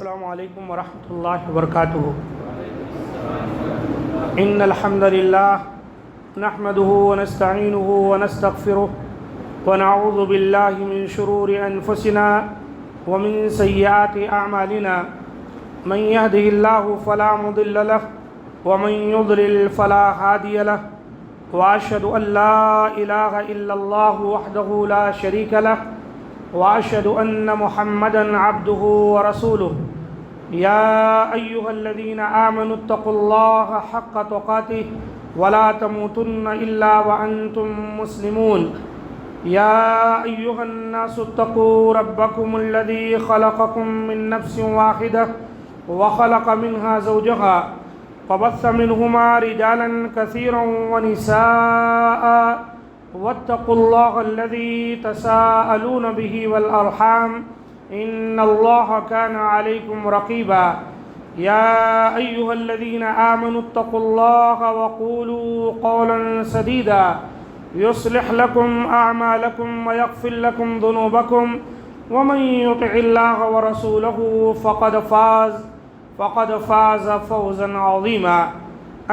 السلام علیکم ورحمۃ اللہ وبرکاتہ۔ ان الحمد للہ نحمده ونستعینه ونستغفره ونعوذ باللہ من شرور انفسنا ومن سیئات اعمالنا من يهده الله فلا مضل له ومن يضلل فلا هادي له واشهد ان لا اله الا الله وحده لا شريك له واشهد ان محمدا عبده ورسوله يا ايها الذين امنوا اتقوا الله حق تقاته ولا تموتن الا وانتم مسلمون يا ايها الناس اتقوا ربكم الذي خلقكم من نفس واحده وخلق منها زوجها وبث منهما رجالا كثيرا ونساء واتقوا الله الذي تساءلون به والأرحام إن الله كان عليكم رقيبا يا أيها الذين آمنوا اتقوا الله وقولوا قولا سديدا يصلح لكم أعمالكم ويغفر لكم ذنوبكم ومن يطع الله ورسوله فقد فاز فوزا عظيما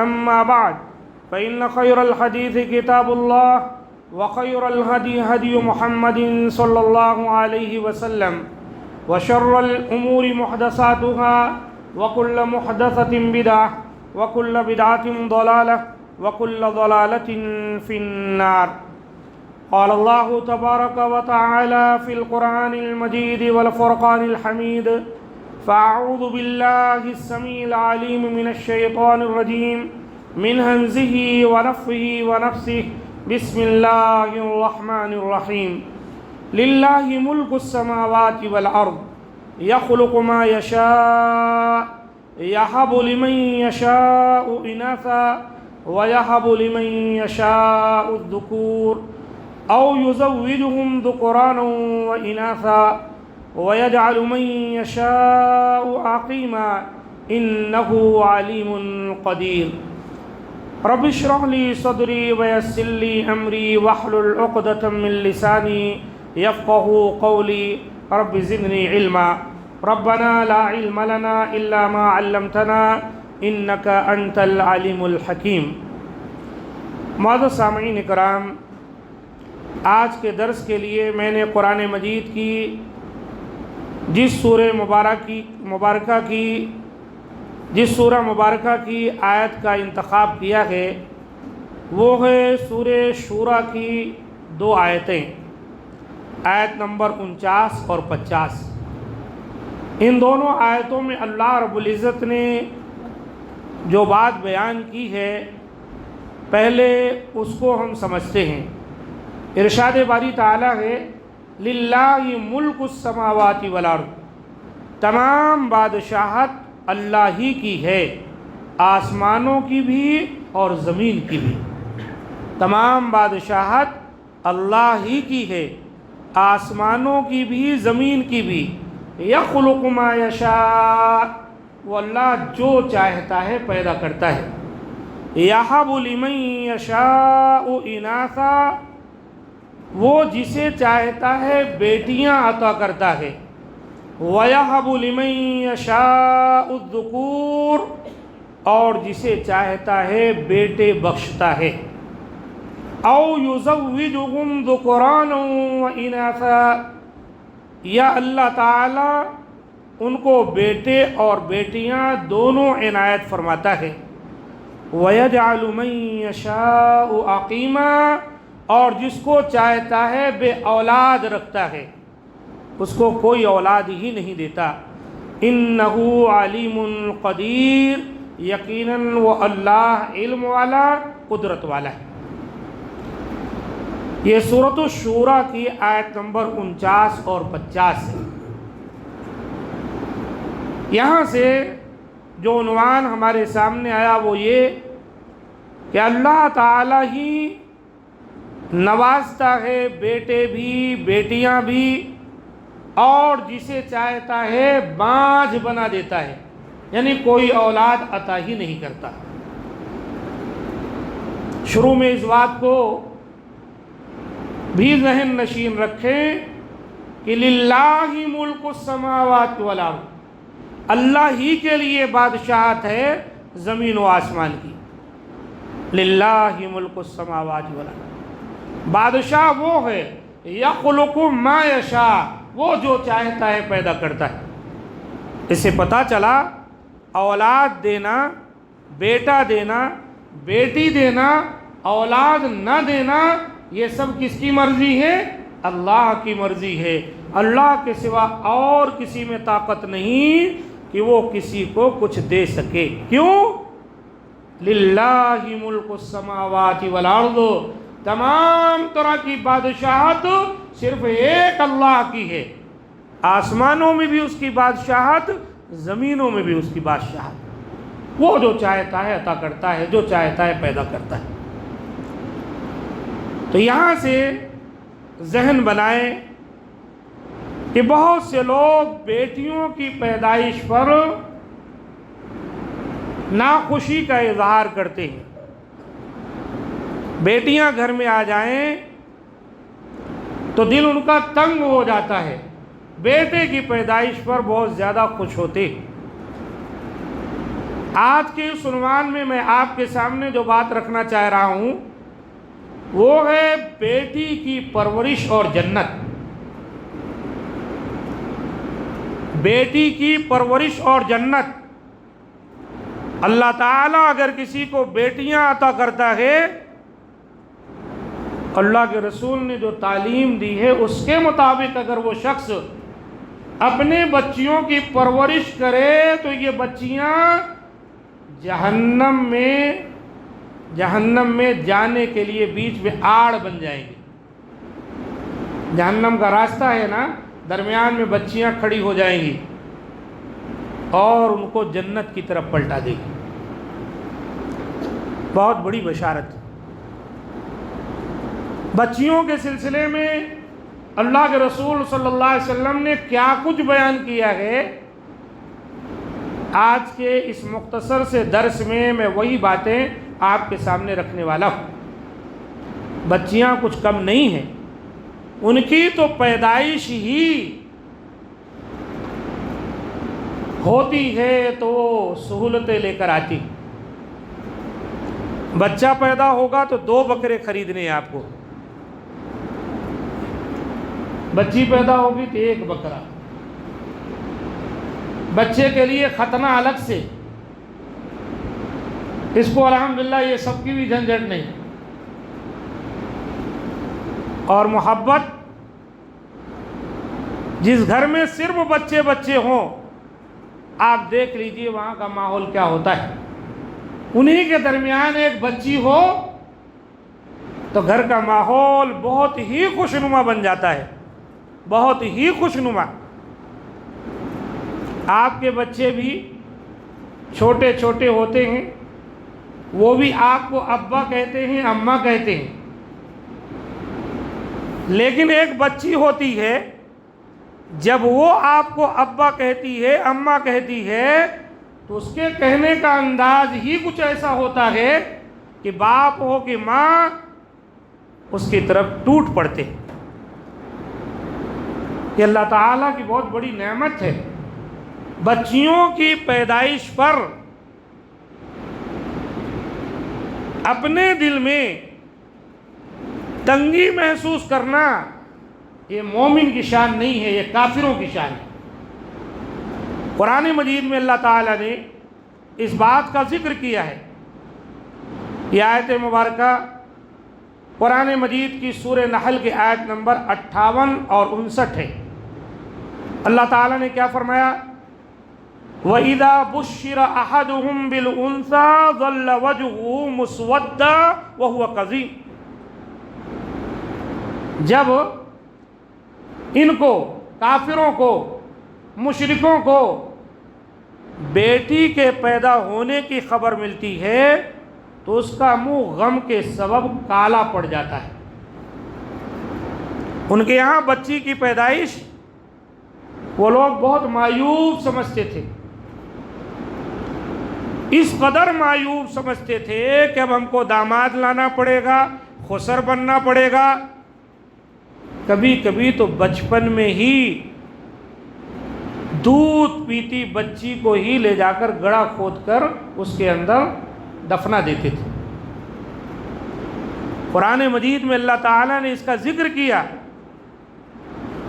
أما بعد فإن خير الحديث كتاب الله وخير الهدي هدي محمد صلى الله عليه وسلم وشر الأمور محدثاتها وكل محدثة بدعة وكل بدعة ضلالة وكل ضلالة في النار. قال الله تبارك وتعالى في القرآن المجيد والفرقان الحميد: فأعوذ بالله السميع العليم من الشيطان الرجيم من همزه ونفخه ونفثه بسم الله الرحمن الرحيم. لله ملك السماوات والأرض يخلق ما يشاء يهب لمن يشاء إناثا ويهب لمن يشاء الذكور أو يزوجهم ذكرانا وإناثا ويجعل من يشاء عقيما إنه عليم قدير. رب اشرح لي صدري ويسر لي أمري واحلل عقدة من لساني يفقهوا قولي رب زدني علما. ربنا لا علم لنا إلا ما علمتنا إنك أنت العليم الحكيم. معزز سامعین اکرام، آج کے درس کے لیے میں نے قرآن مجید کی جس سورہ مبارکہ کی آیت کا انتخاب کیا ہے وہ ہے سورہ شورا کی 2 آیتیں، آیت نمبر 49 اور 50۔ ان دونوں آیتوں میں اللہ رب العزت نے جو بات بیان کی ہے پہلے اس کو ہم سمجھتے ہیں۔ ارشاد باری تعالیٰ ہے: للہ ملک السماوات والارض، تمام بادشاہت اللہ ہی کی ہے، آسمانوں کی بھی اور زمین کی بھی۔ تمام بادشاہت اللہ ہی کی ہے، آسمانوں کی بھی زمین کی بھی۔ یخلق ما یشاء، وہ اللہ جو چاہتا ہے پیدا کرتا ہے۔ یہب لمن یشاء اناثا، وہ جسے چاہتا ہے بیٹیاں عطا کرتا ہے۔ وَيَهَبُ لِمَن يَشَاءُ الذُّكُورَ، اور جسے چاہتا ہے بیٹے بخشتا ہے۔ أَوْ يُزَوِّجُهُمْ ذُكْرَانًا وَإِنَاثًا، یا اللہ تعالیٰ ان کو بیٹے اور بیٹیاں دونوں عنایت فرماتا ہے۔ وَيَجْعَلُ مَن يَشَاءُ عَقِيمًا، اور جس کو چاہتا ہے بے اولاد رکھتا ہے، اس کو کوئی اولاد ہی نہیں دیتا۔ انہو علیم قدیر، یقیناً وہ اللہ علم والا، قدرت والا ہے۔ یہ سورۃ الشورى کی آیت نمبر 49 اور 50 ہے۔ یہاں سے جو عنوان ہمارے سامنے آیا وہ یہ کہ اللہ تعالیٰ ہی نوازتا ہے، بیٹے بھی بیٹیاں بھی، اور جسے چاہتا ہے بانجھ بنا دیتا ہے، یعنی کوئی اولاد عطا ہی نہیں کرتا۔ شروع میں اس بات کو بھی ذہن نشین رکھیں کہ للہ ملک السماوات والارض، اللہ ہی کے لیے بادشاہت ہے زمین و آسمان کی. للہ ملک السماوات والارض. بادشاہ وہ ہے یخلق ما یشاء، وہ جو چاہتا ہے پیدا کرتا ہے. اس سے پتہ چلا اولاد دینا، بیٹا دینا، بیٹی دینا، اولاد نہ دینا، یہ سب کس کی مرضی ہے؟ اللہ کی مرضی ہے. اللہ کے سوا اور کسی میں طاقت نہیں کہ وہ کسی کو کچھ دے سکے. کیوں؟ للہ ملک السماوات والارض. تمام طرح کی بادشاہت صرف ایک اللہ کی ہے. آسمانوں میں بھی اس کی بادشاہت، زمینوں میں بھی اس کی بادشاہت. وہ جو چاہتا ہے عطا کرتا ہے، جو چاہتا ہے پیدا کرتا ہے. تو یہاں سے ذہن بنائیں کہ بہت سے لوگ بیٹیوں کی پیدائش پر ناخوشی کا اظہار کرتے ہیں. بیٹیاں گھر میں آ جائیں تو دل ان کا تنگ ہو جاتا ہے. بیٹے کی پیدائش پر بہت زیادہ خوش ہوتے ہیں. آج کے اس عنوان میں آپ کے سامنے جو بات رکھنا چاہ رہا ہوں وہ ہے بیٹی کی پرورش اور جنت. بیٹی کی پرورش اور جنت. اللہ تعالیٰ اگر کسی کو بیٹیاں عطا کرتا ہے، اللہ کے رسول نے جو تعلیم دی ہے اس کے مطابق اگر وہ شخص اپنے بچیوں کی پرورش کرے تو یہ بچیاں جہنم میں جانے کے لیے بیچ میں آڑ بن جائیں گی. جہنم کا راستہ ہے نا، درمیان میں بچیاں کھڑی ہو جائیں گی اور ان کو جنت کی طرف پلٹا دے گی. بہت بڑی بشارت. بچیوں کے سلسلے میں اللہ کے رسول صلی اللہ علیہ وسلم نے کیا کچھ بیان کیا ہے، آج کے اس مختصر سے درس میں وہی باتیں آپ کے سامنے رکھنے والا ہوں. بچیاں کچھ کم نہیں ہیں، ان کی تو پیدائش ہی ہوتی ہے تو سہولتیں لے کر آتی. بچہ پیدا ہوگا تو 2 بکرے خریدنے ہیں آپ کو، بچی پیدا ہوگی تو 1 بکرا، بچے کے لیے ختنہ الگ سے. اس کو الحمدللہ یہ سب کی بھی جھنجھٹ نہیں. اور محبت، جس گھر میں صرف بچے بچے ہوں آپ دیکھ لیجئے وہاں کا ماحول کیا ہوتا ہے. انہی کے درمیان ایک بچی ہو تو گھر کا ماحول بہت ہی خوشنما بن جاتا ہے، بہت ہی خوشنما. آپ کے بچے بھی چھوٹے چھوٹے ہوتے ہیں، وہ بھی آپ کو ابا کہتے ہیں، اماں کہتے ہیں. لیکن ایک بچی ہوتی ہے، جب وہ آپ کو ابا کہتی ہے، اماں کہتی ہے تو اس کے کہنے کا انداز ہی کچھ ایسا ہوتا ہے کہ باپ ہو کہ ماں اس کی طرف ٹوٹ پڑتے. یہ اللہ تعالیٰ کی بہت بڑی نعمت ہے. بچیوں کی پیدائش پر اپنے دل میں تنگی محسوس کرنا یہ مومن کی شان نہیں ہے، یہ کافروں کی شان ہے. قرآن مجید میں اللہ تعالیٰ نے اس بات کا ذکر کیا ہے. یہ آیت مبارکہ قرآن مجید کی سورہ نحل کی آیت نمبر 58 اور 59 ہے. اللہ تعالیٰ نے کیا فرمایا؟ وَإِذَا بُشِّرَ أَحَدُهُمْ بِالْأُنثَىٰ ظَلَّ وَجْهُهُ مُسْوَدًّا وَهُوَ كَظِيمٌ. جب ان کو، کافروں کو، مشرکوں کو بیٹی کے پیدا ہونے کی خبر ملتی ہے تو اس کا منہ غم کے سبب کالا پڑ جاتا ہے. ان کے یہاں بچی کی پیدائش وہ لوگ بہت مایوب سمجھتے تھے. اس قدر مایوب سمجھتے تھے کہ اب ہم کو داماد لانا پڑے گا، خسر بننا پڑے گا. کبھی کبھی تو بچپن میں ہی دودھ پیتی بچی کو ہی لے جا کر گڑھا کھود کر اس کے اندر دفنا دیتے تھے۔ قرآن مجید میں اللہ تعالیٰ نے اس کا ذکر کیا،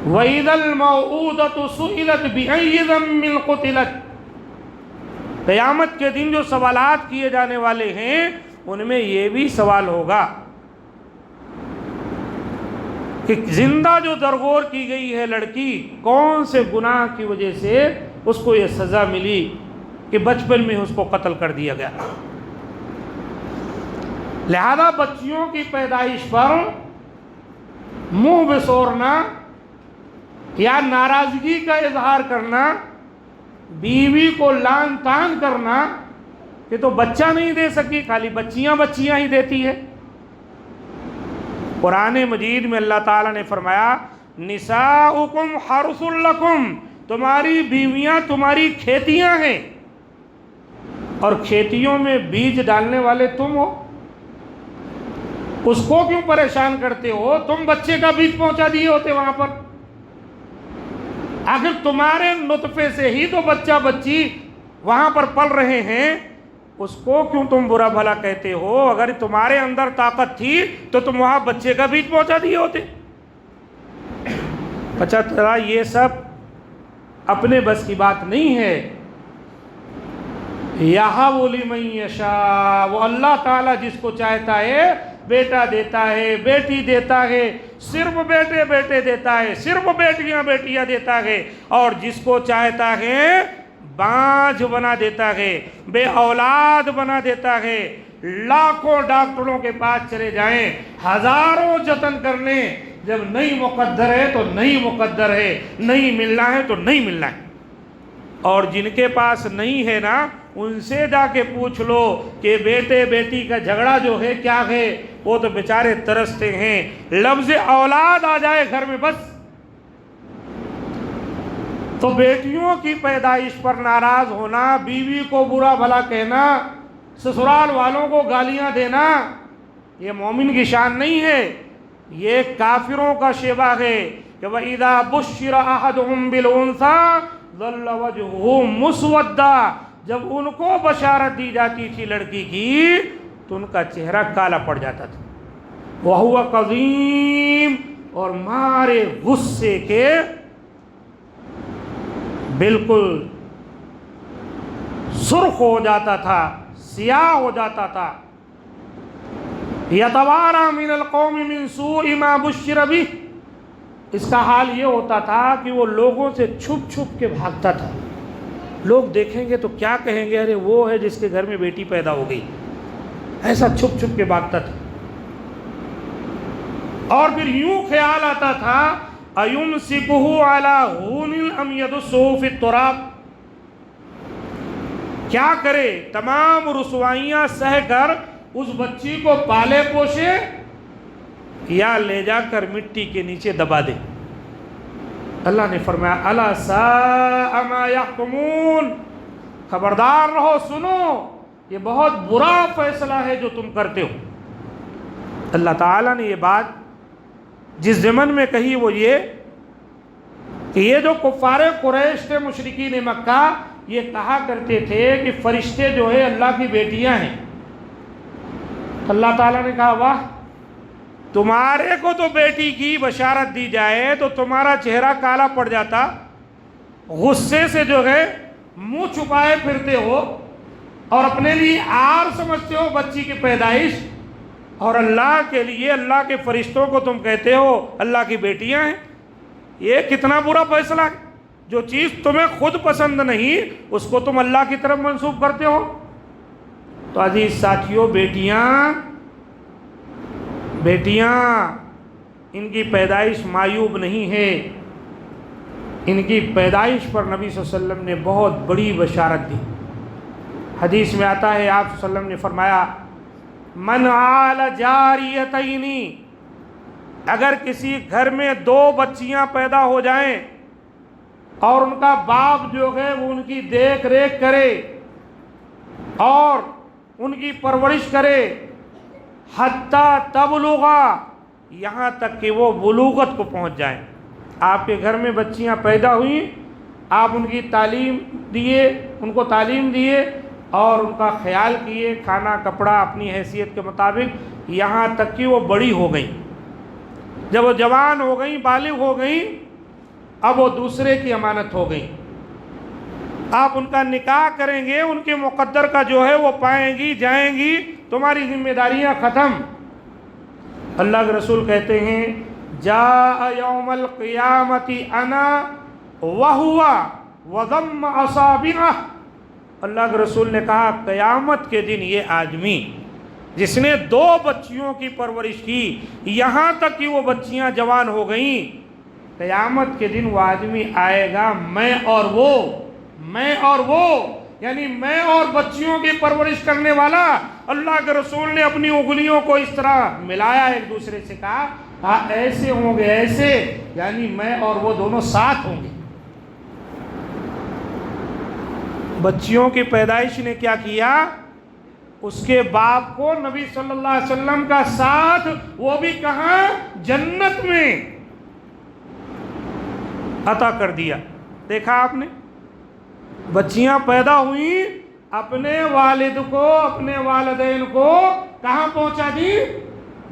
وَإِذَا الْمَوْءُودَةُ سُئِلَتْ بِأَيِّ ذَنبٍ قُتِلَتْ۔ قیامت کے دن جو سوالات کیے جانے والے ہیں ان میں یہ بھی سوال ہوگا کہ زندہ جو درگور کی گئی ہے لڑکی، کون سے گناہ کی وجہ سے اس کو یہ سزا ملی کہ بچپن میں اس کو قتل کر دیا گیا۔ لہذا بچیوں کی پیدائش پر منہ بسورنا یا ناراضگی کا اظہار کرنا، بیوی کو لعن طعن کرنا کہ تو بچہ نہیں دے سکی، خالی بچیاں ہی دیتی ہے۔ قرآن مجید میں اللہ تعالیٰ نے فرمایا نساؤکم حرث لکم، تمہاری بیویاں تمہاری کھیتیاں ہیں، اور کھیتیوں میں بیج ڈالنے والے تم ہو، اس کو کیوں پریشان کرتے ہو؟ تم بچے کا بیج پہنچا دیے ہوتے وہاں پر، آخر تمہارے نطفے سے ہی تو بچہ بچی وہاں پر پل رہے ہیں، اس کو کیوں تم برا بھلا کہتے ہو؟ اگر تمہارے اندر طاقت تھی تو تم وہاں بچے کا بیج پہنچا دیے ہوتے۔ اچھا ترا یہ سب اپنے بس کی بات نہیں ہے۔ یَہَبُ لِمَن یَشَاءُ، وہ اللہ تعالیٰ جس کو چاہتا ہے بیٹا دیتا ہے، بیٹی دیتا ہے، صرف بیٹے دیتا ہے، صرف بیٹیاں دیتا ہے، اور جس کو چاہتا ہے بانجھ بنا دیتا ہے، بے اولاد بنا دیتا ہے۔ لاکھوں ڈاکٹروں کے پاس چلے جائیں، ہزاروں جتن کر لیں، جب نہیں مقدر ہے تو نہیں مقدر ہے، نہیں ملنا ہے تو نہیں ملنا ہے۔ اور جن کے پاس نہیں ہے نا، ان سے جا کے پوچھ لو کہ بیٹے بیٹی کا جھگڑا جو ہے کیا ہے، وہ تو بیچارے ترستے ہیں، لفظ اولاد آ جائے گھر میں بس۔ تو بیٹیوں کی پیدائش پر ناراض ہونا، بیوی کو برا بھلا کہنا، سسرال والوں کو گالیاں دینا، یہ مومن کی شان نہیں ہے، یہ کافروں کا شیوا ہے کہ وَإِذَا بُشِّرَ أَحَدُهُمْ بِالْأُنثَىٰ ظَلَّ وَجْهُهُ مُسْوَدًّا، جب ان کو بشارت دی جاتی تھی لڑکی کی تو ان کا چہرہ کالا پڑ جاتا تھا، وَهُوَ قَضِيمٌ، اور مارے غصے کے بالکل سرخ ہو جاتا تھا، سیاہ ہو جاتا تھا۔ يَتَوَارَى مِنَ الْقَوْمِ مِنْ سُوءِ مَا بُشِّرَ بِهِ، اس کا حال یہ ہوتا تھا کہ وہ لوگوں سے چھپ چھپ کے بھاگتا تھا، لوگ دیکھیں گے تو کیا کہیں گے، ارے وہ ہے جس کے گھر میں بیٹی پیدا ہو گئی، ایسا چھپ چھپ کے بھاگتا تھا۔ اور پھر یوں خیال آتا تھا أَيُمْسِكُهُ عَلَى هُونٍ أَمْ يَدُسُّهُ فِي التُّرَابِ، کیا کرے، تمام رسوائیاں سہ کر اس بچی کو پالے پوشے یا لے جا کر مٹی کے نیچے دبا دے۔ اللہ نے فرمایا أَلَا سَاءَ مَا يَحْكُمُونَ، خبردار رہو، سنو، یہ بہت برا فیصلہ ہے جو تم کرتے ہو۔ اللہ تعالیٰ نے یہ بات جس ضمن میں کہی وہ یہ کہ یہ جو کفار قریش تھے، مشرکین مکہ، یہ کہا کرتے تھے کہ فرشتے جو ہے اللہ کی بیٹیاں ہیں۔ اللہ تعالیٰ نے کہا واہ، تمہارے کو تو بیٹی کی بشارت دی جائے تو تمہارا چہرہ کالا پڑ جاتا، غصے سے جو ہے منہ چھپائے پھرتے ہو اور اپنے لیے آر سمجھتے ہو بچی کی پیدائش، اور اللہ کے لیے، اللہ کے فرشتوں کو تم کہتے ہو اللہ کی بیٹیاں ہیں۔ یہ کتنا برا فیصلہ ہے، جو چیز تمہیں خود پسند نہیں اس کو تم اللہ کی طرف منسوب کرتے ہو۔ تو عزیز ساتھیوں، بیٹیاں ان کی پیدائش معیوب نہیں ہے، ان کی پیدائش پر نبی صلی اللہ علیہ وسلم نے بہت بڑی بشارت دی۔ حدیث میں آتا ہے، آپ صلی اللہ علیہ وسلم نے فرمایا من عال جاریتین، اگر کسی گھر میں 2 بچیاں پیدا ہو جائیں اور ان کا باپ جو ہے وہ ان کی دیکھ ریکھ کرے اور ان کی پرورش کرے، حتیٰ تبلغا، یہاں تک کہ وہ بلوغت کو پہنچ جائیں۔ آپ کے گھر میں بچیاں پیدا ہوئیں آپ ان کی تعلیم دیے، ان کو تعلیم دیے اور ان کا خیال کیے، کھانا کپڑا اپنی حیثیت کے مطابق، یہاں تک کہ وہ بڑی ہو گئیں۔ جب وہ جوان ہو گئیں، بالغ ہو گئیں، اب وہ دوسرے کی امانت ہو گئیں۔ آپ ان کا نکاح کریں گے، ان کے مقدر کا جو ہے وہ پائیں گی، جائیں گی، تمہاری ذمہ داریاں ختم۔ اللہ کے رسول کہتے ہیں جاء یوم القیامت انا وہو وضم اصابعہ۔ اللہ کے رسول نے کہا قیامت کے دن یہ آدمی جس نے 2 بچیوں کی پرورش کی، یہاں تک کہ وہ بچیاں جوان ہو گئیں، قیامت کے دن وہ آدمی آئے گا، میں اور وہ یعنی میں اور بچیوں کی پرورش کرنے والا۔ اللہ کے رسول نے اپنی انگلیوں کو اس طرح ملایا، ایک دوسرے سے کہا ہاں ایسے ہوں گے، ایسے، یعنی میں اور وہ دونوں ساتھ ہوں گے۔ بچیوں کی پیدائش نے کیا کیا؟ اس کے باپ کو نبی صلی اللہ علیہ وسلم کا ساتھ، وہ بھی کہاں؟ جنت میں عطا کر دیا۔ دیکھا آپ نے، بچیاں پیدا ہوئیں، اپنے والد کو، اپنے والدین کو کہاں پہنچا دی؟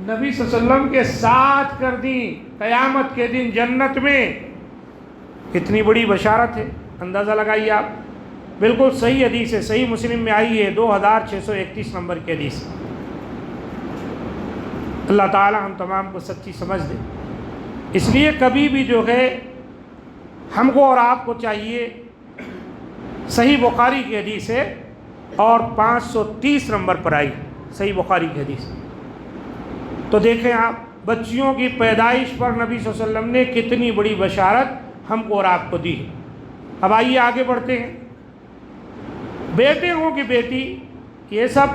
نبی صلی اللہ علیہ وسلم کے ساتھ کر دی، قیامت کے دن جنت میں۔ کتنی بڑی بشارت ہے، اندازہ لگائیے آپ۔ بالکل صحیح حدیث ہے، صحیح مسلم میں آئی ہے، 2631 نمبر کی حدیث۔ اللہ تعالی ہم تمام کو سچی سمجھ دے۔ اس لیے کبھی بھی جو ہے ہم کو اور آپ کو چاہیے، صحیح بخاری کی حدیث ہے اور 530 نمبر پر آئی صحیح بخاری کی حدیث۔ تو دیکھیں آپ، بچیوں کی پیدائش پر نبی صلی اللہ علیہ وسلم نے کتنی بڑی بشارت ہم کو اور آپ کو دی۔ اب آئیے آگے بڑھتے ہیں۔ بیٹے ہوں کہ بیٹی، یہ سب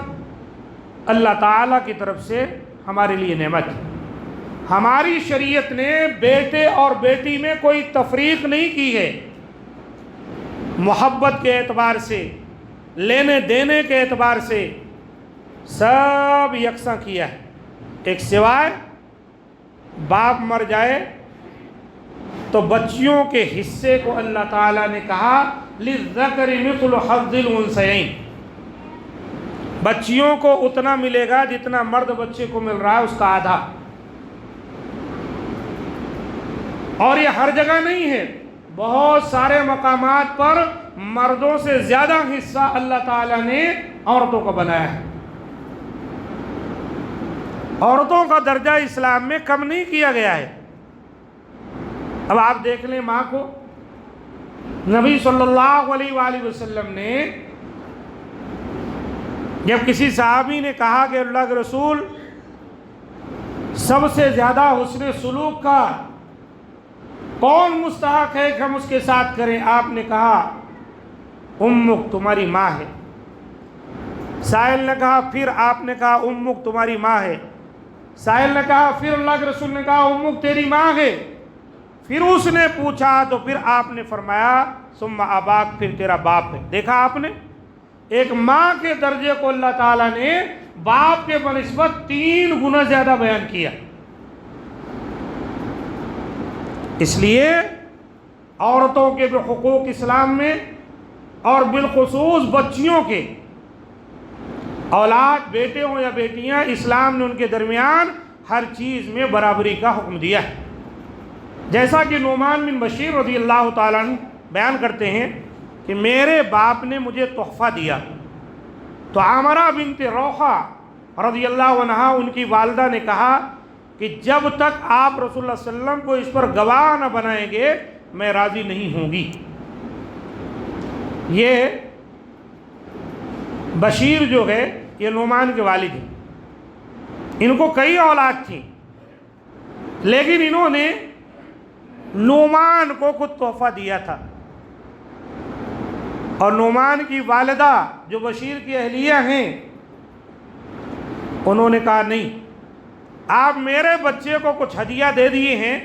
اللہ تعالیٰ کی طرف سے ہمارے لیے نعمت ہے۔ ہماری شریعت نے بیٹے اور بیٹی میں کوئی تفریق نہیں کی ہے، محبت کے اعتبار سے، لینے دینے کے اعتبار سے سب یکساں کیا ہے، ایک سوائے باپ مر جائے تو بچیوں کے حصے کو اللہ تعالیٰ نے کہا للذکر مثل حظ الانثیین، بچیوں کو اتنا ملے گا جتنا مرد بچے کو مل رہا ہے، اس کا آدھا۔ اور یہ ہر جگہ نہیں ہے، بہت سارے مقامات پر مردوں سے زیادہ حصہ اللہ تعالیٰ نے عورتوں کو بنایا ہے۔ عورتوں کا درجہ اسلام میں کم نہیں کیا گیا ہے۔ اب آپ دیکھ لیں ماں کو، نبی صلی اللہ علیہ وآلہ وسلم نے جب کسی صحابی نے کہا کہ اللہ کے رسول سب سے زیادہ حسن سلوک کا کون مستحق ہے کہ ہم اس کے ساتھ کریں، آپ نے کہا امک تمہاری ماں ہے۔ سائل نے کہا، پھر آپ نے کہا امک تمہاری ماں ہے۔ سائل نے کہا، پھر اللہ کے رسول نے کہا امک تیری ماں ہے۔ پھر اس نے پوچھا تو پھر آپ نے فرمایا ثم اباک، پھر تیرا باپ ہے۔ دیکھا آپ نے، ایک ماں کے درجے کو اللہ تعالیٰ نے باپ کے بنسبت 3 گنا زیادہ بیان کیا۔ اس لیے عورتوں کے بھی حقوق اسلام میں، اور بالخصوص بچیوں کے، اولاد بیٹے ہوں یا بیٹیاں، اسلام نے ان کے درمیان ہر چیز میں برابری کا حکم دیا ہے۔ جیسا کہ نعمان بن بشیر رضی اللہ تعالیٰ عنہ بیان کرتے ہیں کہ میرے باپ نے مجھے تحفہ دیا، تو عامرہ بنت روحہ رضی اللہ عنہ ان کی والدہ نے کہا کہ جب تک آپ رسول اللہ صلی اللہ علیہ وسلم کو اس پر گواہ نہ بنائیں گے میں راضی نہیں ہوں گی۔ یہ بشیر جو ہے یہ نعمان کے والد ہیں، ان کو کئی اولاد تھیں، لیکن انہوں نے نعمان کو خود تحفہ دیا تھا، اور نعمان کی والدہ جو بشیر کی اہلیہ ہیں انہوں نے کہا نہیں، آپ میرے بچے کو کچھ ہدیہ دے دیے ہیں،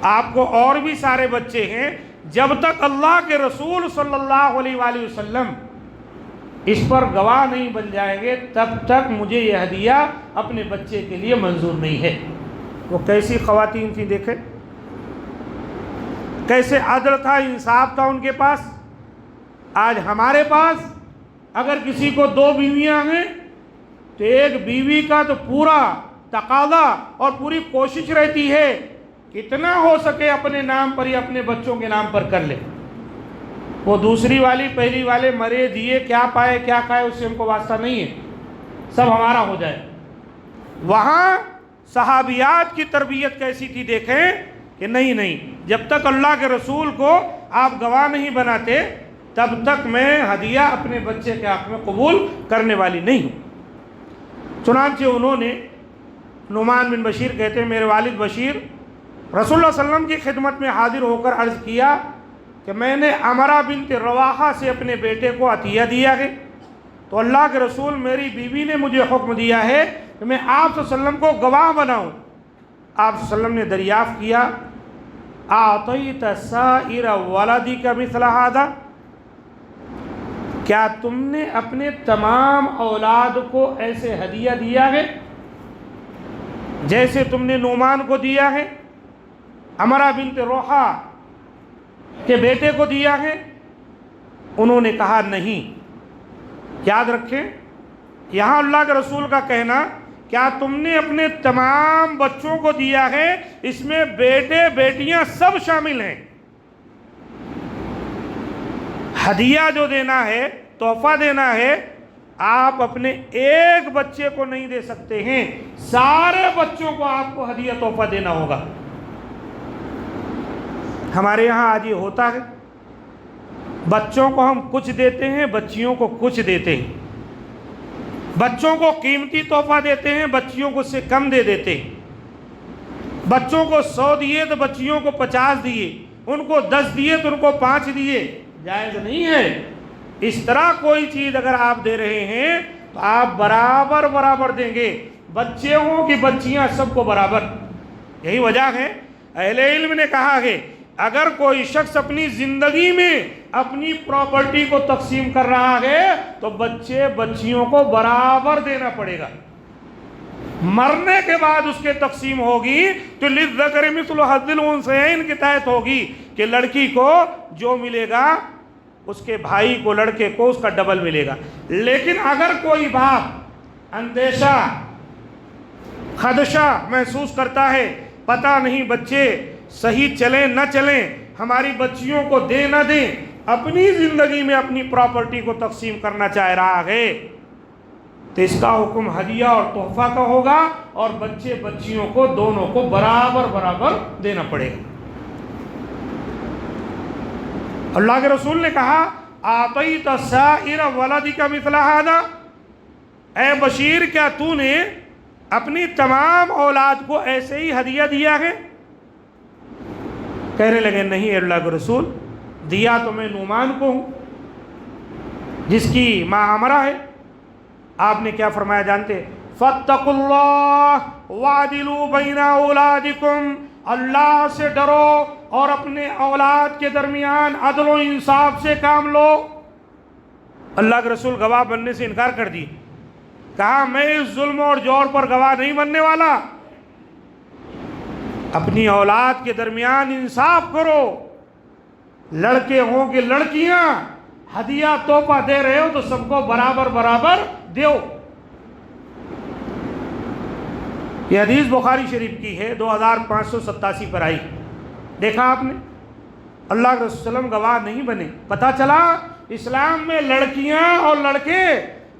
آپ کو اور بھی سارے بچے ہیں، جب تک اللہ کے رسول صلی اللہ علیہ وآلہ وسلم اس پر گواہ نہیں بن جائیں گے تب تک مجھے یہ ہدیہ اپنے بچے کے لیے منظور نہیں ہے۔ وہ کیسی خواتین تھیں دیکھیں، کیسے عدل تھا، انصاف تھا ان کے پاس۔ آج ہمارے پاس اگر کسی کو 2 بیویاں ہیں تو ایک بیوی کا تو پورا تقاضا اور پوری کوشش رہتی ہے کتنا ہو سکے اپنے نام پر یا اپنے بچوں کے نام پر کر لے۔ وہ دوسری والی پہلی والے مرے جیے کیا پائے کیا کھائے اس سے ہم کو واسطہ نہیں ہے، سب ہمارا ہو جائے۔ وہاں صحابیات کی تربیت کیسی تھی دیکھیں کہ نہیں، جب تک اللہ کے رسول کو آپ گواہ نہیں بناتے تب تک میں ہدیہ اپنے بچے کے حق میں قبول کرنے والی نہیں ہوں۔ چنانچہ انہوں نے، نعمان بن بشیر کہتے ہیں میرے والد بشیر رسول اللہ صلی اللہ علیہ وسلم کی خدمت میں حاضر ہو کر عرض کیا کہ میں نے عمرہ بنت رواحہ سے اپنے بیٹے کو عطیہ دیا ہے، تو اللہ کے رسول میری بیوی نے مجھے حکم دیا ہے کہ میں آپ صلی اللہ علیہ وسلم کو گواہ بناؤں۔ آپ صلی اللہ علیہ وسلم نے دریافت کیا اعطیت سائر ولدک مثل ھذا، کیا تم نے اپنے تمام اولاد کو ایسے ہدیہ دیا ہے جیسے تم نے نعمان کو دیا ہے، عمرہ بنت رواحہ کے بیٹے کو دیا ہے؟ انہوں نے کہا نہیں۔ یاد رکھیں یہاں اللہ کے رسول کا کہنا کیا تم نے اپنے تمام بچوں کو دیا ہے، اس میں بیٹے بیٹیاں سب شامل ہیں۔ ہدیہ جو دینا ہے، تحفہ دینا ہے، آپ اپنے ایک بچے کو نہیں دے سکتے ہیں، سارے بچوں کو آپ کو ہدیہ تحفہ دینا ہوگا۔ ہمارے یہاں آج یہ ہوتا ہے، بچوں کو ہم کچھ دیتے ہیں، بچیوں کو کچھ دیتے ہیں، بچوں کو قیمتی تحفہ دیتے ہیں، بچیوں کو اس سے کم دے دیتے ہیں، بچوں کو 100 دیے تو بچیوں کو 50 دیے، ان کو 10 دیے تو ان کو 5 دیے، جائز نہیں ہے۔ اس طرح کوئی چیز اگر آپ دے رہے ہیں تو آپ برابر دیں گے، بچے ہوں کہ بچیاں سب کو برابر۔ یہی وجہ ہے اہل علم نے کہا ہے اگر کوئی شخص اپنی زندگی میں اپنی پراپرٹی کو تقسیم کر رہا ہے تو بچے بچیوں کو برابر دینا پڑے گا۔ مرنے کے بعد اس کے تقسیم ہوگی تو للذکر مثل حظ الانثیین کی تحت ہوگی کہ لڑکی کو جو ملے گا اس کے بھائی کو، لڑکے کو اس کا ڈبل ملے گا۔ لیکن اگر کوئی باپ اندیشہ خدشہ محسوس کرتا ہے پتہ نہیں بچے صحیح چلیں نہ چلیں، ہماری بچیوں کو دے نہ دیں، اپنی زندگی میں اپنی پراپرٹی کو تقسیم کرنا چاہ رہا ہے تو اس کا حکم ہدیہ اور تحفہ کا ہوگا، اور بچے بچیوں کو دونوں کو برابر دینا پڑے گا۔ اللہ کے رسول نے کہا اعطیت سائر ولدک مثل ھذا، اے بشیر کیا تو نے اپنی تمام اولاد کو ایسے ہی ہدیہ دیا ہے؟ کہنے لگے نہیں اللہ کے رسول، دیا تو میں نعمان کو ہوں جس کی ماں عمرہ ہے۔ آپ نے کیا فرمایا جانتے؟ فاتقوا اللہ وعدلوا بین اولادکم، اللہ سے ڈرو اور اپنے اولاد کے درمیان عدل و انصاف سے کام لو۔ اللہ کے رسول گواہ بننے سے انکار کر دی، کہا میں اس ظلم اور جور پر گواہ نہیں بننے والا، اپنی اولاد کے درمیان انصاف کرو، لڑکے ہوں کہ لڑکیاں، ہدیہ تحفہ دے رہے ہو تو سب کو برابر دیو۔ یہ حدیث بخاری شریف کی ہے، 2587 پر آئی۔ دیکھا آپ نے، اللہ کے رسول وسلم گواہ نہیں بنے، پتہ چلا اسلام میں لڑکیاں اور لڑکے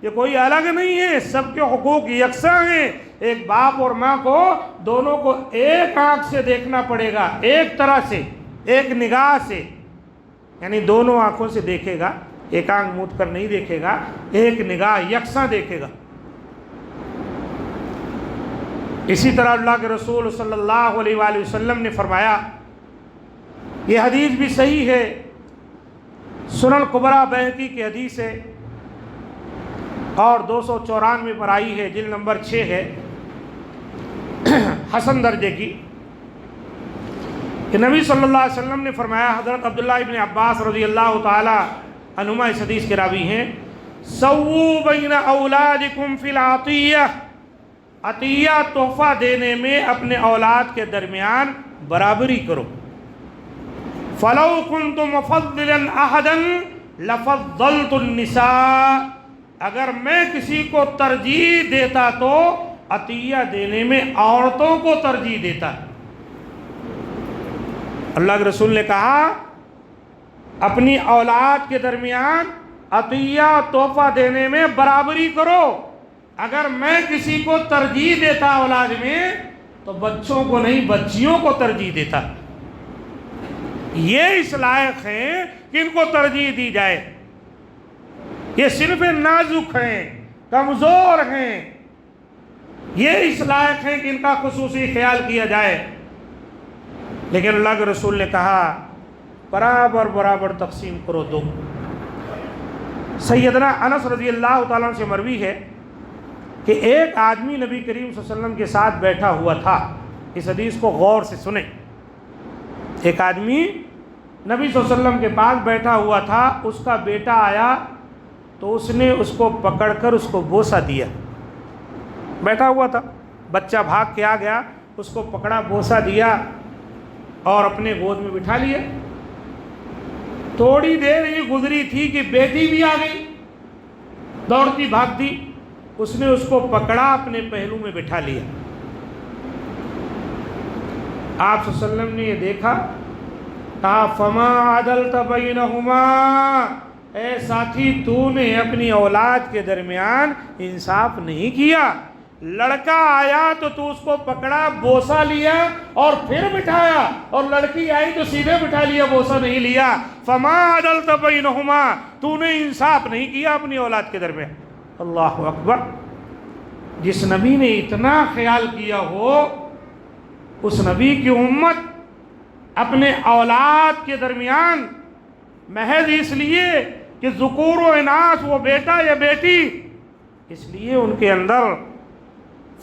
یہ کوئی الگ نہیں ہے، سب کے حقوق یکساں ہیں۔ ایک باپ اور ماں کو دونوں کو ایک آنکھ سے دیکھنا پڑے گا، ایک طرح سے، ایک نگاہ سے، یعنی دونوں آنکھوں سے دیکھے گا، ایک آنکھ موند کر نہیں دیکھے گا، ایک نگاہ یکساں دیکھے گا۔ اسی طرح اللہ کے رسول صلی اللہ علیہ وآلہ وسلم نے فرمایا، یہ حدیث بھی صحیح ہے، سنن کبریٰ بہقی کی حدیث ہے اور 294 پر آئی ہے، جلد نمبر 6 ہے، حسن درجے کی، کہ نبی صلی اللہ علیہ وسلم نے فرمایا، حضرت عبداللہ ابن عباس رضی اللہ تعالی عنہما اس حدیث کے راوی ہیں، سووا بین اولادکم فی العطیہ، عطیہ تحفہ دینے میں اپنے اولاد کے درمیان برابری کرو۔ فلو كنت مفضلا احدا لفضلت النساء، اگر میں کسی کو ترجیح دیتا تو عطیہ دینے میں عورتوں کو ترجیح دیتا۔ اللہ کے رسول نے کہا اپنی اولاد کے درمیان عطیہ تحفہ دینے میں برابری کرو، اگر میں کسی کو ترجیح دیتا اولاد میں تو بچوں کو نہیں بچیوں کو ترجیح دیتا۔ یہ اس لائق ہیں کہ ان کو ترجیح دی جائے، یہ صرف نازک ہیں، کمزور ہیں، یہ اس لائق ہیں کہ ان کا خصوصی خیال کیا جائے۔ لیکن اللہ کے رسول نے کہا برابر برابر تقسیم کرو دو۔ سیدنا انس رضی اللہ تعالیٰ عنہ سے مروی ہے کہ ایک آدمی نبی کریم صلی اللہ علیہ وسلم کے ساتھ بیٹھا ہوا تھا۔ اس حدیث کو غور سے سنیں۔ ایک آدمی نبی صلی اللہ علیہ وسلم کے پاس بیٹھا ہوا تھا، اس کا بیٹا آیا تو اس نے اس کو پکڑ کر اس کو بوسہ دیا۔ بیٹھا ہوا تھا، بچہ بھاگ کے آ گیا، اس کو پکڑا، بوسہ دیا اور اپنے گود میں بٹھا لیا۔ تھوڑی دیر ہی گزری تھی کہ بیٹی بھی آ گئی، دوڑتی بھاگتی، اس نے اس کو پکڑا، اپنے پہلو میں بٹھا لیا۔ آپ صلی اللہ علیہ وسلم نے یہ دیکھا، کہا فما عدلت بینہما، اے ساتھی تو نے اپنی اولاد کے درمیان انصاف نہیں کیا۔ لڑکا آیا تو اس کو پکڑا، بوسہ لیا اور پھر بٹھایا، اور لڑکی آئی تو سیدھے بٹھا لیا، بوسہ نہیں لیا۔ فما عدلت بینہما، تو نے انصاف نہیں کیا اپنی اولاد کے درمیان۔ اللہ اکبر۔ جس نبی نے اتنا خیال کیا ہو، اس نبی کی امت اپنے اولاد کے درمیان محض اس لیے کہ ذکور و اناث، وہ بیٹا یا بیٹی، اس لیے ان کے اندر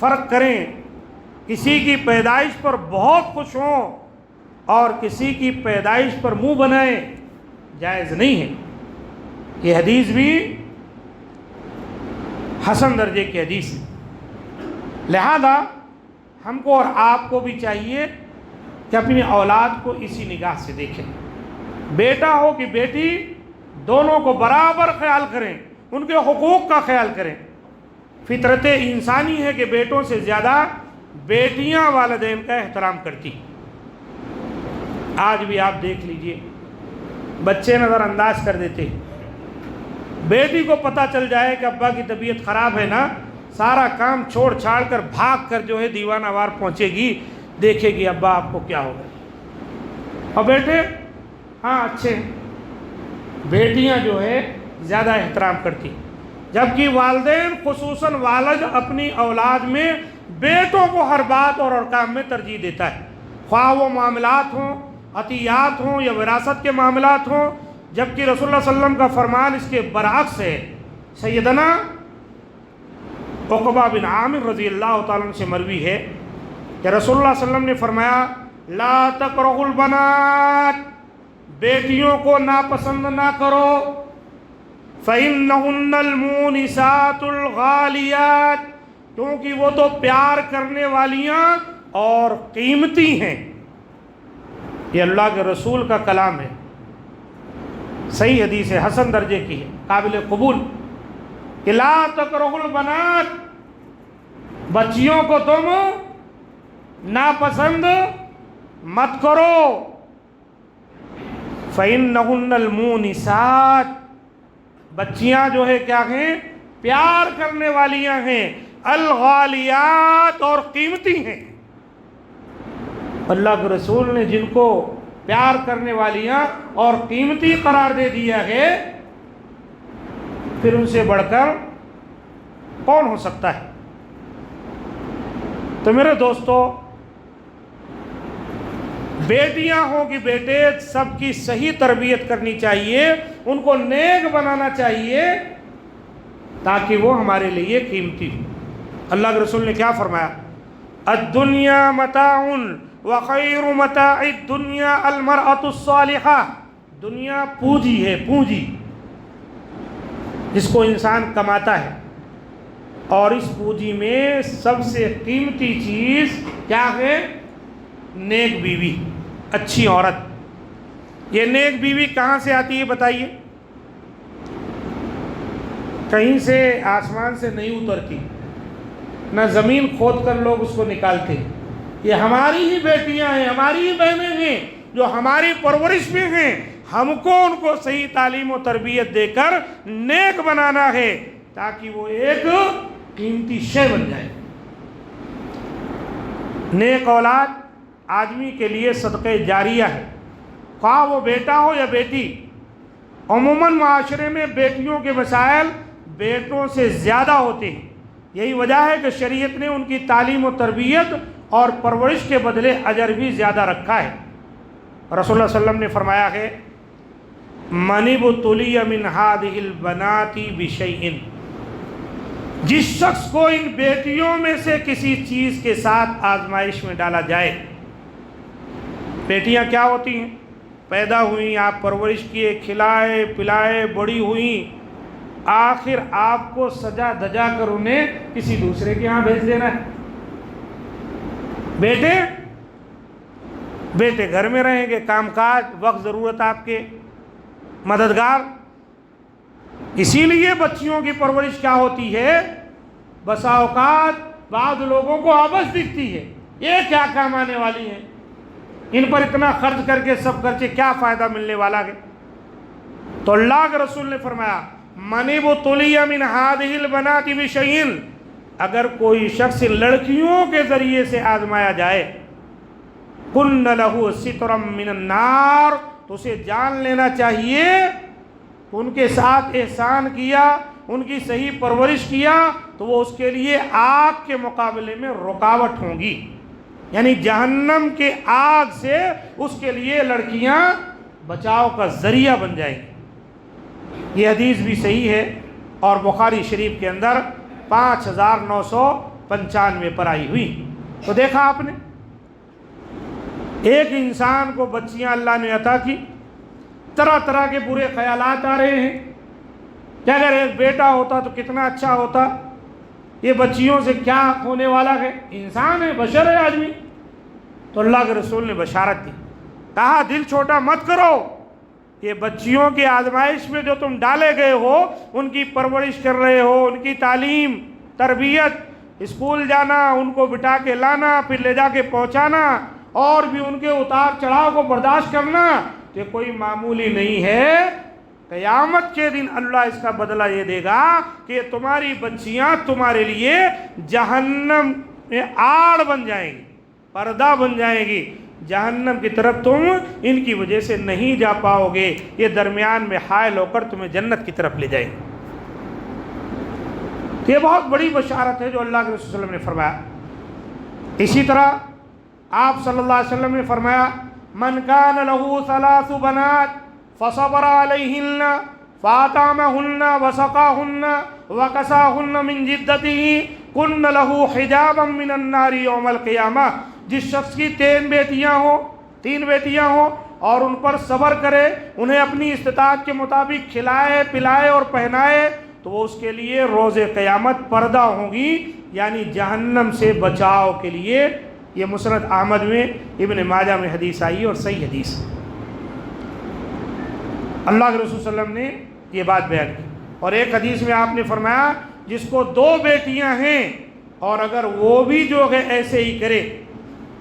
فرق کریں، کسی کی پیدائش پر بہت خوش ہوں اور کسی کی پیدائش پر منہ بنائیں، جائز نہیں ہے۔ یہ حدیث بھی حسن درجے کی حدیث ہے۔ لہذا ہم کو اور آپ کو بھی چاہیے کہ اپنی اولاد کو اسی نگاہ سے دیکھیں، بیٹا ہو کہ بیٹی، دونوں کو برابر خیال کریں، ان کے حقوق کا خیال کریں۔ فطرت انسانی ہے کہ بیٹوں سے زیادہ بیٹیاں والدین کا احترام کرتی۔ آج بھی آپ دیکھ لیجئے، بچے نظر انداز کر دیتے، بیٹی کو پتہ چل جائے کہ ابا کی طبیعت خراب ہے نا، سارا کام چھوڑ چھاڑ کر بھاگ کر جو ہے دیوانہ وار پہنچے گی، دیکھے گی ابا آپ کو کیا ہوگا۔ اور بیٹے ہاں اچھے، بیٹیاں جو ہے زیادہ احترام کرتی، جبکہ والدین خصوصاً والد اپنی اولاد میں بیٹوں کو ہر بات اور کام میں ترجیح دیتا ہے، خواہ وہ معاملات ہوں، عطیات ہوں یا وراثت کے معاملات ہوں، جبکہ رسول اللہ صلی اللہ علیہ وسلم کا فرمان اس کے برعکس ہے۔ سیدنا عقبہ بن عامر رضی اللہ تعالیٰ عنہ سے مروی ہے کہ رسول اللہ صلی اللہ علیہ وسلم نے فرمایا لا تکرہوا البنات، بیٹیوں کو ناپسند نہ کرو، فإنہن المونسات الغالیات، کیونکہ وہ تو پیار کرنے والیاں اور قیمتی ہیں۔ یہ اللہ کے رسول کا کلام ہے، صحیح حدیث ہے، حسن درجے کی ہے، قابل قبول، کہ لا تکرہوا البنات، بچیوں کو تم ناپسند مت کرو، فإنہن المونسات، بچیاں جو ہے کیا ہیں؟ پیار کرنے والیاں ہیں، الغالیات، اور قیمتی ہیں۔ اللہ کے رسول نے جن کو پیار کرنے والیاں اور قیمتی قرار دے دیا ہے، پھر ان سے بڑھ کر کون ہو سکتا ہے؟ تو میرے دوستو، بیٹیاں ہوں کہ بیٹے، سب کی صحیح تربیت کرنی چاہیے، ان کو نیک بنانا چاہیے تاکہ وہ ہمارے لیے قیمتی ہو۔ اللہ کے رسول نے کیا فرمایا؟ الدنیا متاع وخیر متاع الدنیا المرأة الصالحہ، دنیا پونجی ہے، پونجی جس کو انسان کماتا ہے، اور اس پونجی میں سب سے قیمتی چیز کیا ہے؟ نیک بیوی، اچھی عورت۔ یہ نیک بیوی کہاں سے آتی ہے بتائیے؟ کہیں سے آسمان سے نہیں اترتی، نہ زمین کھود کر لوگ اس کو نکالتے، یہ ہماری ہی بیٹیاں ہیں، ہماری ہی بہنیں ہیں جو ہماری پرورش میں ہیں، ہم کو ان کو صحیح تعلیم و تربیت دے کر نیک بنانا ہے تاکہ وہ ایک قیمتی شے بن جائے۔ نیک اولاد آدمی کے لیے صدقہ جاریہ ہے، خواہ وہ بیٹا ہو یا بیٹی۔ عموماً معاشرے میں بیٹیوں کے مسائل بیٹوں سے زیادہ ہوتے ہیں، یہی وجہ ہے کہ شریعت نے ان کی تعلیم و تربیت اور پرورش کے بدلے اجر بھی زیادہ رکھا ہے۔ رسول اللہ صلی اللہ علیہ وسلم نے فرمایا ہے من ابتلی من هذه البنات بشیء، جس شخص کو ان بیٹیوں میں سے کسی چیز کے ساتھ آزمائش میں ڈالا جائے۔ بیٹیاں کیا ہوتی ہیں؟ پیدا ہوئیں، آپ پرورش کیے، کھلائے پلائے، بڑی ہوئیں، آخر آپ کو سجا دجا کر انہیں کسی دوسرے کے ہاں بھیج دینا ہے۔ بیٹے گھر میں رہیں گے، کام کاج، وقت ضرورت آپ کے مددگار۔ اسی لیے بچیوں کی پرورش کیا ہوتی ہے؟ بسا اوقات بعض لوگوں کو آبس دکھتی ہے، یہ کیا کام آنے والی ہیں، ان پر اتنا خرچ کر کے سب خرچے کیا فائدہ ملنے والا ہے؟ تو اللہ کے رسول نے فرمایا من ابتلی من هذه البنات بشیء، اگر کوئی شخص لڑکیوں کے ذریعے سے آزمایا جائے، کن لہ سترا من النار، تو اسے جان لینا چاہیے ان کے ساتھ احسان کیا، ان کی صحیح پرورش کیا تو وہ اس کے لیے آگ کے مقابلے میں رکاوٹ ہوں گی، یعنی جہنم کے آگ سے اس کے لیے لڑکیاں بچاؤ کا ذریعہ بن جائیں گی۔ یہ حدیث بھی صحیح ہے اور بخاری شریف کے اندر 5995 پر آئی ہوئی۔ تو دیکھا آپ نے، ایک انسان کو بچیاں اللہ نے عطا کی، طرح طرح کے برے خیالات آ رہے ہیں کہ اگر ایک بیٹا ہوتا تو کتنا اچھا ہوتا، یہ بچیوں سے کیا ہونے والا ہے، انسان ہے، بشر ہے آدمی۔ تو اللہ کے رسول نے بشارت دی، کہا دل چھوٹا مت کرو، یہ بچیوں کی آزمائش میں جو تم ڈالے گئے ہو، ان کی پرورش کر رہے ہو، ان کی تعلیم تربیت، اسکول جانا، ان کو بٹھا کے لانا، پھر لے جا کے پہنچانا، اور بھی ان کے اتار چڑھاؤ کو برداشت کرنا، یہ کوئی معمولی نہیں ہے۔ قیامت کے دن اللہ اس کا بدلہ یہ دے گا کہ تمہاری بچیاں تمہارے لیے جہنم میں آڑ بن جائیں گی، پردہ بن جائیں گی، جہنم کی طرف تم ان کی وجہ سے نہیں جا پاؤ گے، یہ درمیان میں حائل ہو کر تمہیں جنت کی طرف لے جائیں گے۔ یہ بہت بڑی بشارت ہے جو اللہ کے رسول صلی اللہ علیہ وسلم نے فرمایا۔ اسی طرح آپ صلی اللہ علیہ وسلم نے فرمایا من کان لہ ثلاث بنات فصبر علیہن فاطعمہن وسقاہن وکساہن من جدتہ کن لہ حجابا من النار یوم القیامہ، جس شخص کی تین بیٹیاں ہوں اور ان پر صبر کرے، انہیں اپنی استطاعت کے مطابق کھلائے پلائے اور پہنائے، تو وہ اس کے لیے روز قیامت پردہ ہوں گی، یعنی جہنم سے بچاؤ کے لیے۔ یہ مسند احمد میں، ابن ماجہ میں حدیث آئی اور صحیح حدیث۔ اللہ کے رسول صلی اللہ علیہ وسلم نے یہ بات بیان کی، اور ایک حدیث میں آپ نے فرمایا جس کو 2 بیٹیاں ہیں اور اگر وہ بھی جو ہے ایسے ہی کرے،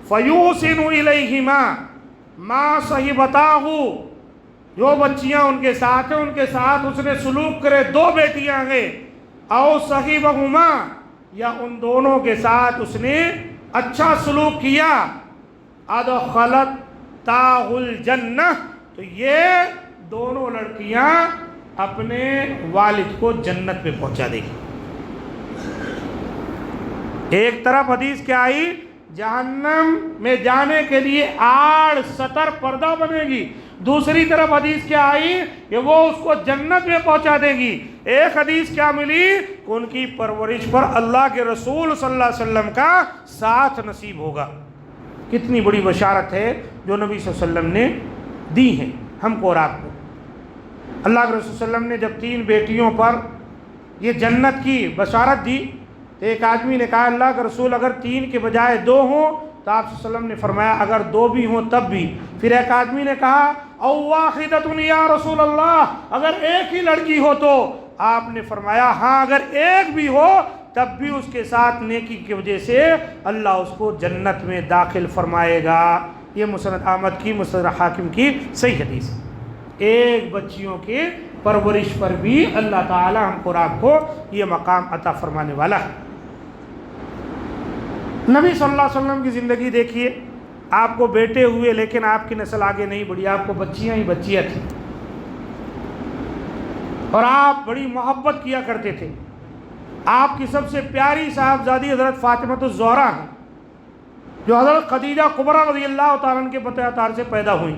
فَيُحْسِنُ إِلَيْهِمَا مَا صَحِبَتَاهُ، جو بچیاں ان کے ساتھ ہیں ان کے ساتھ اس نے سلوک کرے، 2 بیٹیاں ہیں، اَوْ صَحِبَهُمَا، یا ان دونوں کے ساتھ اس نے اچھا سلوک کیا، أَدْخَلَتْهُ الْجَنَّةَ، تو یہ دونوں لڑکیاں اپنے والد کو جنت میں پہنچا دے گی۔ ایک طرف حدیث کیا آئی، جہنم میں جانے کے لیے آڑ ستر پردہ بنے گی، دوسری طرف حدیث کیا آئی کہ وہ اس کو جنت میں پہنچا دے گی۔ ایک حدیث کیا ملی کہ ان کی پرورش پر اللہ کے رسول صلی اللہ علیہ وسلم کا ساتھ نصیب ہوگا۔ کتنی بڑی بشارت ہے جو نبی صلی اللہ علیہ وسلم نے دی ہے ہم کو اور آپ کو۔ اللہ کے رسول صلی اللہ علیہ وسلم نے جب 3 بیٹیوں پر یہ جنت کی بشارت دی، تو ایک آدمی نے کہا اللہ کے رسول اگر 3 کے بجائے 2 ہوں تو آپ صلی اللہ علیہ وسلم نے فرمایا اگر دو بھی ہوں تب بھی. پھر ایک آدمی نے کہا او واحدۃ یا رسول اللہ، اگر ایک ہی لڑکی ہو تو؟ آپ نے فرمایا ہاں اگر ایک بھی ہو تب بھی اس کے ساتھ نیکی کی وجہ سے اللہ اس کو جنت میں داخل فرمائے گا. یہ مسند احمد کی، مستدرک حاکم کی صحیح حدیث ہے. ایک بچیوں کے پرورش پر بھی اللہ تعالی ہم کو اور آپ کو یہ مقام عطا فرمانے والا ہے. نبی صلی اللہ علیہ وسلم کی زندگی دیکھیے، آپ کو بیٹے ہوئے لیکن آپ کی نسل آگے نہیں بڑھی، آپ کو بچیاں ہی بچیاں تھیں اور آپ بڑی محبت کیا کرتے تھے. آپ کی سب سے پیاری صاحبزادی حضرت فاطمہ الزہرا ہیں جو حضرت خدیجہ کبریٰ رضی اللہ تعالیٰ عنہ کے پتہ اتار سے پیدا ہوئیں.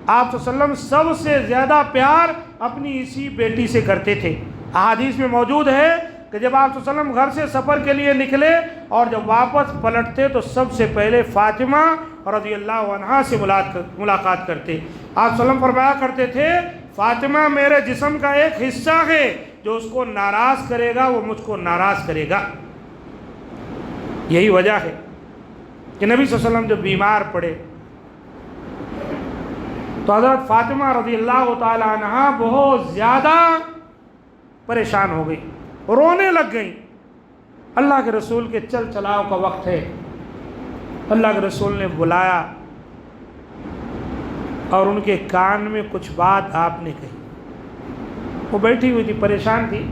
آپ صلی اللہ علیہ وسلم سب سے زیادہ پیار اپنی اسی بیٹی سے کرتے تھے. احادیث میں موجود ہے کہ جب آپ صلی اللہ علیہ وسلم گھر سے سفر کے لیے نکلے اور جب واپس پلٹتے تو سب سے پہلے فاطمہ رضی اللہ عنہا سے ملاقات کرتے. آپ صلی اللہ علیہ وسلم فرمایا کرتے تھے فاطمہ میرے جسم کا ایک حصہ ہے، جو اس کو ناراض کرے گا وہ مجھ کو ناراض کرے گا. یہی وجہ ہے کہ نبی صلی اللہ علیہ وسلم جب بیمار پڑے تو حضرت فاطمہ رضی اللہ تعالی عنہا بہت زیادہ پریشان ہو گئی، رونے لگ گئیں. اللہ کے رسول کے چل چلاؤ کا وقت ہے. اللہ کے رسول نے بلایا اور ان کے کان میں کچھ بات آپ نے کہی. وہ بیٹھی ہوئی تھی، پریشان تھی.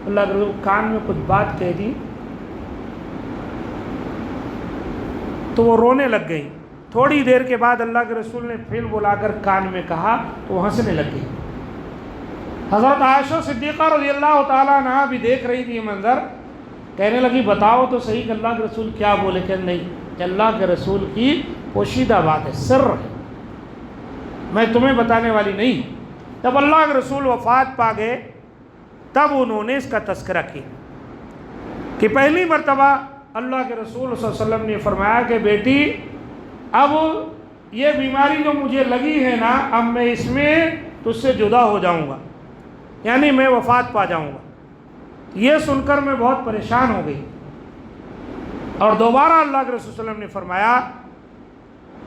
اللہ کے رسول کان میں کچھ بات کہہ دی تو وہ رونے لگ گئی. تھوڑی دیر کے بعد اللہ کے رسول نے پھر بلا کر کان میں کہا تو وہ ہنسنے لگ گئی. حضرت عائشہ صدیقہ رضی اللہ تعالیٰ عنہا بھی دیکھ رہی تھی یہ منظر. کہنے لگی بتاؤ تو صحیح کہ اللہ کے رسول کیا بولے. کہ نہیں، کہ اللہ کے رسول کی پوشیدہ بات ہے، سر ہے، میں تمہیں بتانے والی نہیں. جب اللہ کے رسول وفات پا گئے تب انہوں نے اس کا تذکرہ کیا کہ پہلی مرتبہ اللہ کے رسول صلی اللہ علیہ وسلم نے فرمایا کہ بیٹی اب یہ بیماری جو مجھے لگی ہے نا، اب میں اس میں تجھ سے جدا ہو جاؤں گا، یعنی میں وفات پا جاؤں گا. یہ سن کر میں بہت پریشان ہو گئی اور دوبارہ اللہ کے رسول صلی اللہ علیہ وسلم نے فرمایا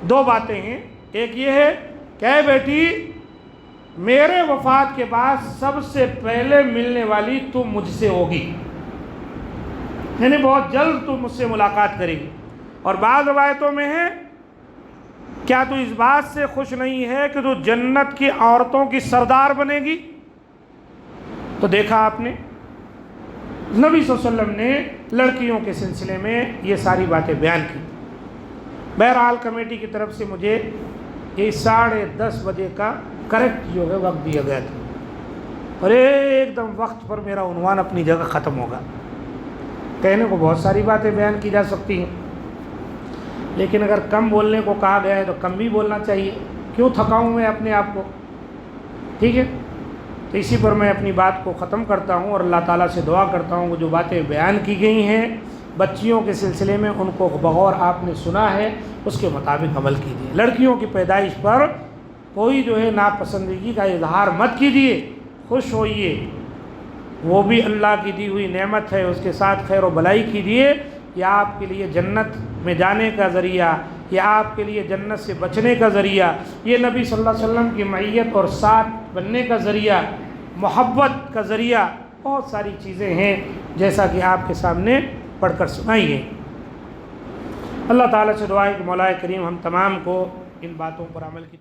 دو باتیں ہیں. ایک یہ ہے کہ اے بیٹی میرے وفات کے بعد سب سے پہلے ملنے والی تو مجھ سے ہوگی، یعنی بہت جلد تو مجھ سے ملاقات کرے گی. اور بعض روایتوں میں ہے کیا تو اس بات سے خوش نہیں ہے کہ تو جنت کی عورتوں کی سردار بنے گی؟ تو دیکھا آپ نے نبی صلی اللہ علیہ وسلم نے لڑکیوں کے سلسلے میں یہ ساری باتیں بیان کی. بہرحال کمیٹی کی طرف سے مجھے یہ 10:30 بجے کا کریکٹ جو ہے وقت دیا گیا تھا اور ایک دم وقت پر میرا عنوان اپنی جگہ ختم ہوگا. کہنے کو بہت ساری باتیں بیان کی جا سکتی ہیں لیکن اگر کم بولنے کو کہا گیا ہے تو کم بھی بولنا چاہیے. کیوں تھکاؤں میں اپنے آپ کو؟ ٹھیک ہے، تو اسی پر میں اپنی بات کو ختم کرتا ہوں اور اللہ تعالیٰ سے دعا کرتا ہوں وہ جو باتیں بیان کی گئی ہیں بچیوں کے سلسلے میں ان کو بغور آپ نے سنا ہے اس کے مطابق عمل کیجیے. لڑکیوں کی پیدائش پر کوئی جو ہے ناپسندگی کا اظہار مت کیجیے، خوش ہوئیے، وہ بھی اللہ کی دی ہوئی نعمت ہے، اس کے ساتھ خیر و بلائی کیجیے. یہ آپ کے لیے جنت میں جانے کا ذریعہ، یہ آپ کے لیے جنت سے بچنے کا ذریعہ، یہ نبی صلی اللہ علیہ وسلم کی معیت اور ساتھ بننے کا ذریعہ، محبت کا ذریعہ، بہت ساری چیزیں ہیں جیسا کہ آپ کے سامنے پڑھ کر سنائی ہے. اللہ تعالیٰ سے دعا ہے کہ مولا کریم ہم تمام کو ان باتوں پر عمل کی